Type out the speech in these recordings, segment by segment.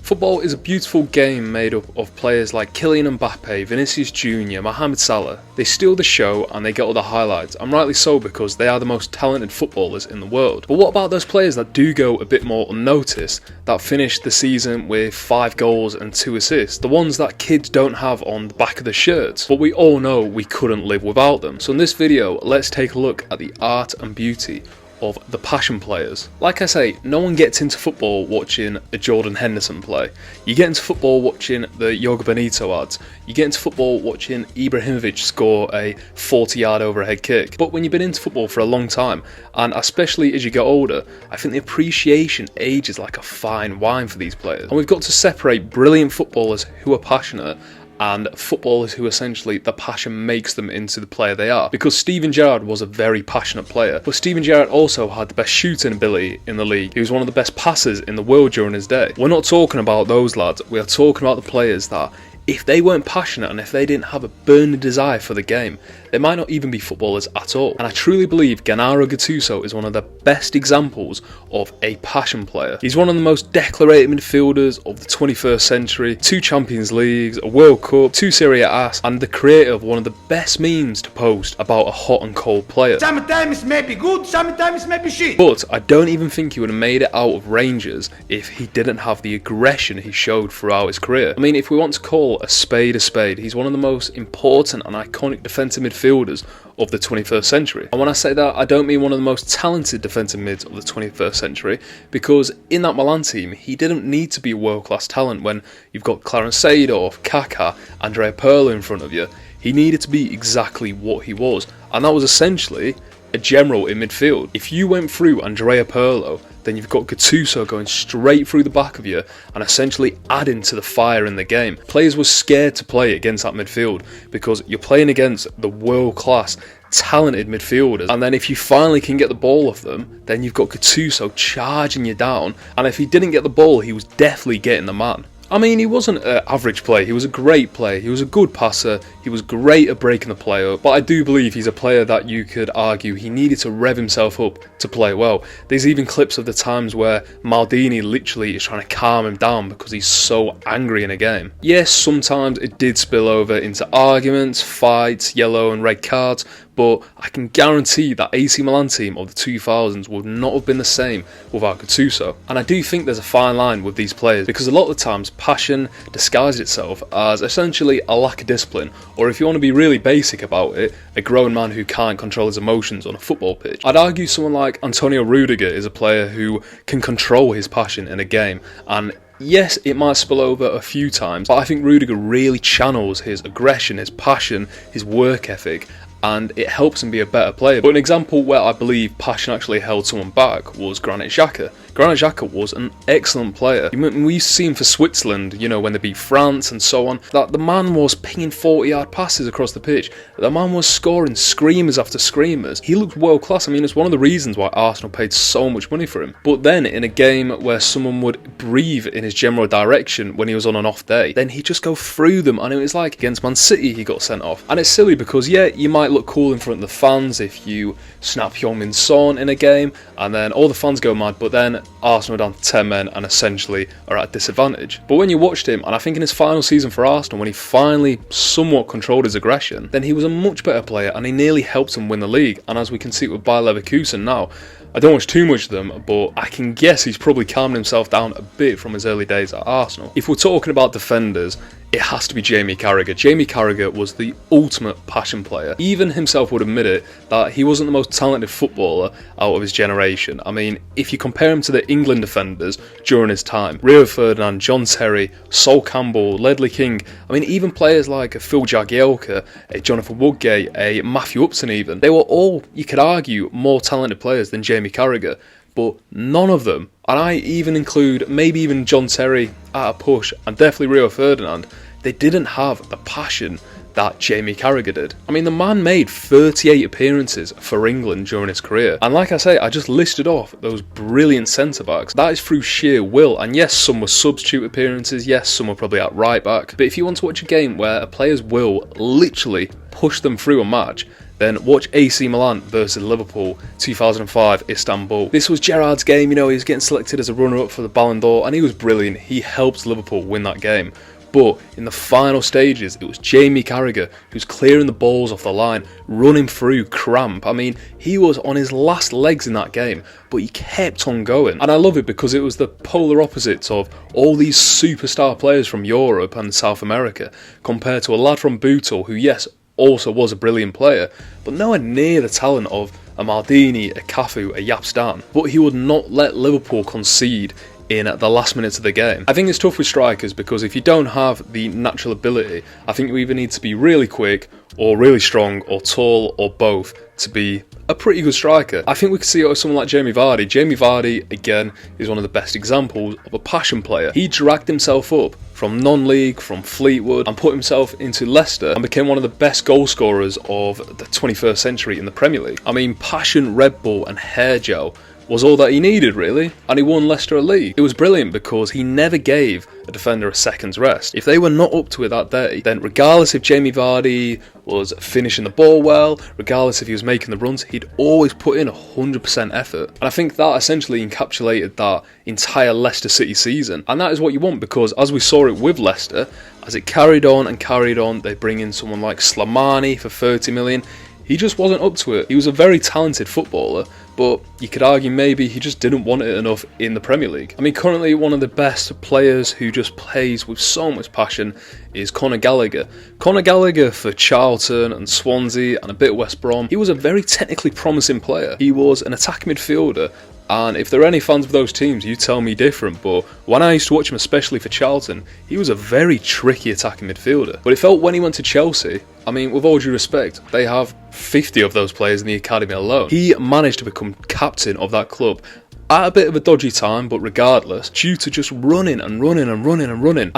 Football is a beautiful game made up of players like Kylian Mbappe, Vinicius Jr, Mohamed Salah. They steal the show and they get all the highlights, and rightly so because they are the most talented footballers in the world. But what about those players that do go a bit more unnoticed, that finish the season with 5 goals and 2 assists, the ones that kids don't have on the back of the shirts, but we all know we couldn't live without them? So in this video, let's take a look at the art and beauty of the passion players. Like I say, no one gets into football watching a Jordan Henderson play. You get into football watching the Yoga Benito ads. You get into football watching Ibrahimovic score a 40-yard overhead kick. But when you've been into football for a long time, and especially as you get older, I think the appreciation ages like a fine wine for these players. And we've got to separate brilliant footballers who are passionate and footballers who essentially the passion makes them into the player they are. Because Steven Gerrard was a very passionate player, but Steven Gerrard also had the best shooting ability in the league. He was one of the best passers in the world during his day. We're not talking about those lads, we are talking about the players that, if they weren't passionate and if they didn't have a burning desire for the game, they might not even be footballers at all. And I truly believe Gennaro Gattuso is one of the best examples of a passion player. He's one of the most decorated midfielders of the 21st century, 2 Champions Leagues, a World Cup, 2 Serie A's, and the creator of one of the best memes to post about a hot and cold player. Sometimes it may be good, sometimes it may be shit. But I don't even think he would have made it out of Rangers if he didn't have the aggression he showed throughout his career. I mean, if we want to call a spade, he's one of the most important and iconic defensive midfielders of the 21st century. And when I say that, I don't mean one of the most talented defensive mids of the 21st century, because in that Milan team, he didn't need to be a world-class talent when you've got Clarence Seedorf, Kaká, Andrea Pirlo in front of you. He needed to be exactly what he was, and that was essentially a general in midfield. If you went through Andrea Pirlo, then you've got Gattuso going straight through the back of you and essentially adding to the fire in the game. Players were scared to play against that midfield because you're playing against the world-class talented midfielders, and then if you finally can get the ball off them, then you've got Gattuso charging you down, and if he didn't get the ball, he was definitely getting the man. I mean, he wasn't an average player, he was a great player, he was a good passer, he was great at breaking the play up, but I do believe he's a player that you could argue he needed to rev himself up to play well. There's even clips of the times where Maldini literally is trying to calm him down because he's so angry in a game. Yes, sometimes it did spill over into arguments, fights, yellow and red cards, but I can guarantee that AC Milan team of the 2000s would not have been the same without Gattuso. And I do think there's a fine line with these players, because a lot of the times passion disguises itself as essentially a lack of discipline, or if you want to be really basic about it, a grown man who can't control his emotions on a football pitch. I'd argue someone like Antonio Rüdiger is a player who can control his passion in a game, and yes, it might spill over a few times, but I think Rudiger really channels his aggression, his passion, his work ethic, and it helps him be a better player. But an example where I believe passion actually held someone back was Granit Xhaka. Granit Xhaka was an excellent player. We used to see him for Switzerland, you know, when they beat France and so on, that the man was pinging 40-yard passes across the pitch. The man was scoring screamers after screamers. He looked world class. I mean, it's one of the reasons why Arsenal paid so much money for him. But then in a game where someone would breathe in his general direction when he was on an off day, then he'd just go through them, and it was like against Man City he got sent off. And it's silly because, yeah, you might look cool in front of the fans if you snap Heung-min Son in a game and then all the fans go mad, but then Arsenal are down to 10 men and essentially are at a disadvantage. But when you watched him, and I think in his final season for Arsenal, when he finally somewhat controlled his aggression, then he was a much better player and he nearly helped him win the league. And as we can see with Bayer Leverkusen now, I don't watch too much of them, but I can guess he's probably calmed himself down a bit from his early days at Arsenal. If we're talking about defenders, it has to be Jamie Carragher. Jamie Carragher was the ultimate passion player. Even himself would admit it, that he wasn't the most talented footballer out of his generation. I mean, if you compare him to the England defenders during his time, Rio Ferdinand, John Terry, Sol Campbell, Ledley King, I mean, even players like Phil Jagielka, a Jonathan Woodgate, a Matthew Upton even, they were all, you could argue, more talented players than Jamie Carragher. But none of them, and I even include maybe even John Terry at a push, and definitely Rio Ferdinand, they didn't have the passion that Jamie Carragher did. I mean, the man made 38 appearances for England during his career. And like I say, I just listed off those brilliant centre-backs. That is through sheer will. And yes, some were substitute appearances. Yes, some were probably at right back. But if you want to watch a game where a player's will literally push them through a match, then watch AC Milan versus Liverpool 2005 Istanbul. This was Gerrard's game, he was getting selected as a runner-up for the Ballon d'Or, and he was brilliant. He helped Liverpool win that game. But in the final stages, it was Jamie Carragher who's clearing the balls off the line, running through cramp. I mean, he was on his last legs in that game, but he kept on going. And I love it because it was the polar opposites of all these superstar players from Europe and South America, compared to a lad from Bootle who, yes, also was a brilliant player, but nowhere near the talent of a Maldini, a Cafu, a Jaap Stam. But he would not let Liverpool concede in the last minutes of the game. I think it's tough with strikers because if you don't have the natural ability, I think you either need to be really quick or really strong or tall or both to be a pretty good striker. I think we could see it with someone like Jamie Vardy. Jamie Vardy, again, is one of the best examples of a passion player. He dragged himself up from non-league, from Fleetwood, and put himself into Leicester and became one of the best goal scorers of the 21st century in the Premier League. I mean, passion, Red Bull and hair gel was all that he needed, really, and he won Leicester a league. It was brilliant because he never gave a defender a second's rest. If they were not up to it that day, then regardless if Jamie Vardy was finishing the ball well, regardless if he was making the runs, he'd always put in 100% effort. And I think that essentially encapsulated that entire Leicester City season. And that is what you want, because as we saw it with Leicester, as it carried on, they bring in someone like Slimani for 30 million. He just wasn't up to it. He was a very talented footballer, but you could argue maybe he just didn't want it enough in the Premier League. I mean, currently one of the best players who just plays with so much passion is Conor Gallagher. Conor Gallagher for Charlton and Swansea and a bit of West Brom. He was a very technically promising player. He was an attacking midfielder. And if there are any fans of those teams, you tell me different, but when I used to watch him, especially for Charlton, he was a very tricky attacking midfielder. But it felt when he went to Chelsea, I mean, with all due respect, they have 50 of those players in the academy alone. He managed to become captain of that club at a bit of a dodgy time, but regardless, due to just running. And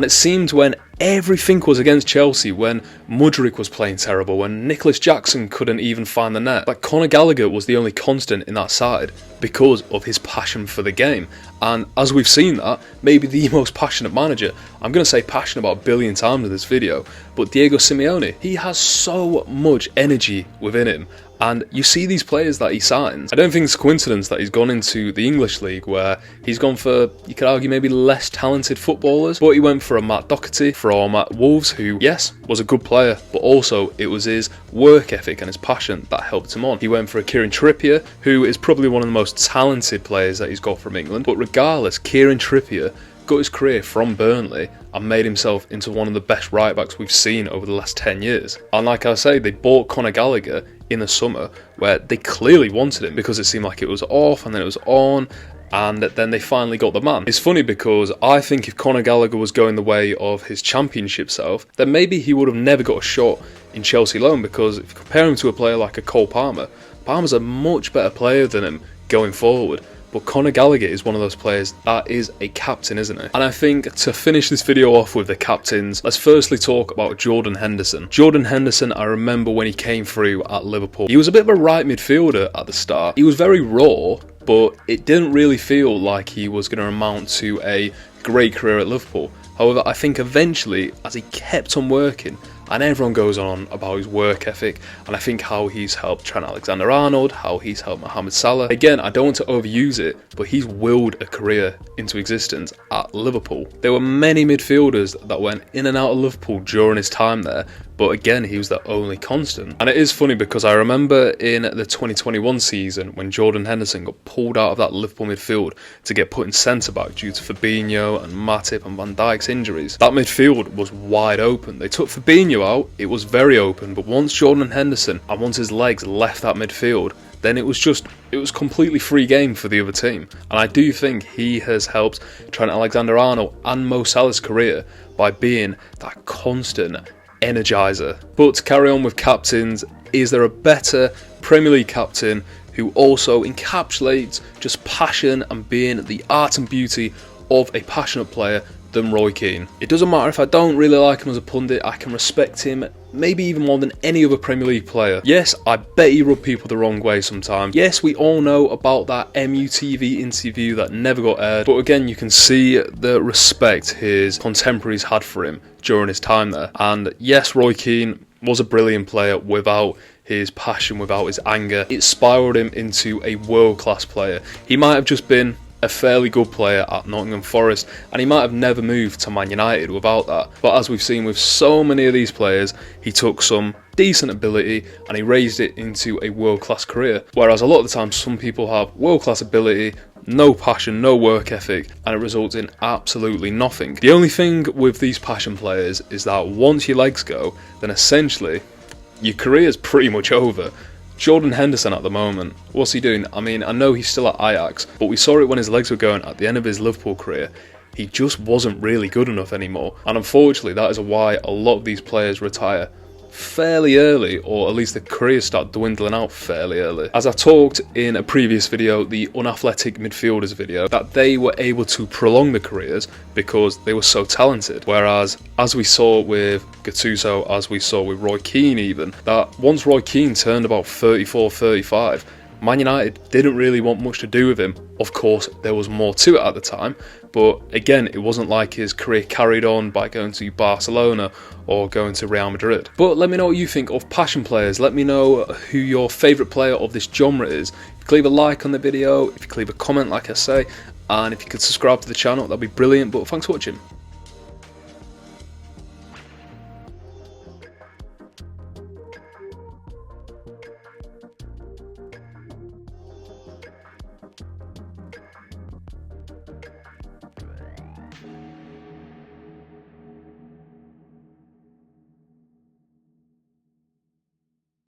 it seemed when everything was against Chelsea, when Mudryk was playing terrible, when Nicholas Jackson couldn't even find the net, that Conor Gallagher was the only constant in that side because of his passion for the game. And as we've seen that, maybe the most passionate manager, I'm going to say passionate about a billion times in this video, but Diego Simeone, he has so much energy within him. And you see these players that he signs. I don't think it's a coincidence that he's gone into the English league where he's gone for, you could argue, maybe less talented footballers. But he went for a Matt Doherty from Wolves, who, yes, was a good player, but also it was his work ethic and his passion that helped him on. He went for a Kieran Trippier, who is probably one of the most talented players that he's got from England. But regardless, Kieran Trippier got his career from Burnley and made himself into one of the best right backs we've seen over the last 10 years. And like I say, they bought Conor Gallagher in the summer where they clearly wanted him because it seemed like it was off and then it was on, and then they finally got the man. It's funny because I think if Conor Gallagher was going the way of his championship self, then maybe he would have never got a shot in Chelsea loan, because if you compare him to a player like a Cole Palmer, Palmer's a much better player than him going forward. But Conor Gallagher is one of those players that is a captain, isn't he? And I think to finish this video off with the captains, let's firstly talk about Jordan Henderson. Jordan Henderson, I remember when he came through at Liverpool, he was a bit of a right midfielder at the start. He was very raw, but it didn't really feel like he was going to amount to a great career at Liverpool. However, I think eventually, as he kept on working, and everyone goes on about his work ethic, and I think how he's helped Trent Alexander-Arnold, how he's helped Mohamed Salah. Again, I don't want to overuse it, but he's willed a career into existence at Liverpool. There were many midfielders that went in and out of Liverpool during his time there, but again, he was the only constant. And it is funny because I remember in the 2021 season when Jordan Henderson got pulled out of that Liverpool midfield to get put in centre-back due to Fabinho and Matip and Van Dijk's injuries. That midfield was wide open. They took Fabinho out, it was very open, but once Jordan Henderson and once his legs left that midfield, then it was completely free game for the other team. And I do think he has helped Trent Alexander-Arnold and Mo Salah's career by being that constant energizer. But to carry on with captains, is there a better Premier League captain who also encapsulates just passion and being the art and beauty of a passionate player than Roy Keane? It doesn't matter if I don't really like him as a pundit, I can respect him maybe even more than any other Premier League player. Yes, I bet he rubbed people the wrong way sometimes. Yes, we all know about that MUTV interview that never got aired, but again, you can see the respect his contemporaries had for him during his time there. And yes, Roy Keane was a brilliant player without his passion, without his anger. It spiralled him into a world-class player. He might have just been a fairly good player at Nottingham Forest, and he might have never moved to Man United without that. But as we've seen with so many of these players, he took some decent ability and he raised it into a world-class career. Whereas a lot of the time, some people have world-class ability, no passion, no work ethic, and it results in absolutely nothing. The only thing with these passion players is that once your legs go, then essentially your career is pretty much over. Jordan Henderson at the moment, what's he doing? I mean, I know he's still at Ajax, but we saw it when his legs were going at the end of his Liverpool career. He just wasn't really good enough anymore. And unfortunately, that is why a lot of these players retire fairly early, or at least the careers start dwindling out fairly early. As I talked in a previous video, the unathletic midfielders video, that they were able to prolong the careers because they were so talented. Whereas, as we saw with Gattuso, as we saw with Roy Keane even, that once Roy Keane turned about 34, 35, Man United didn't really want much to do with him. Of course, there was more to it at the time, but again, it wasn't like his career carried on by going to Barcelona or going to Real Madrid. But let me know what you think of passion players. Let me know who your favourite player of this genre is. If you could leave a like on the video, if you could leave a comment like I say, and if you could subscribe to the channel, that'd be brilliant. But thanks for watching.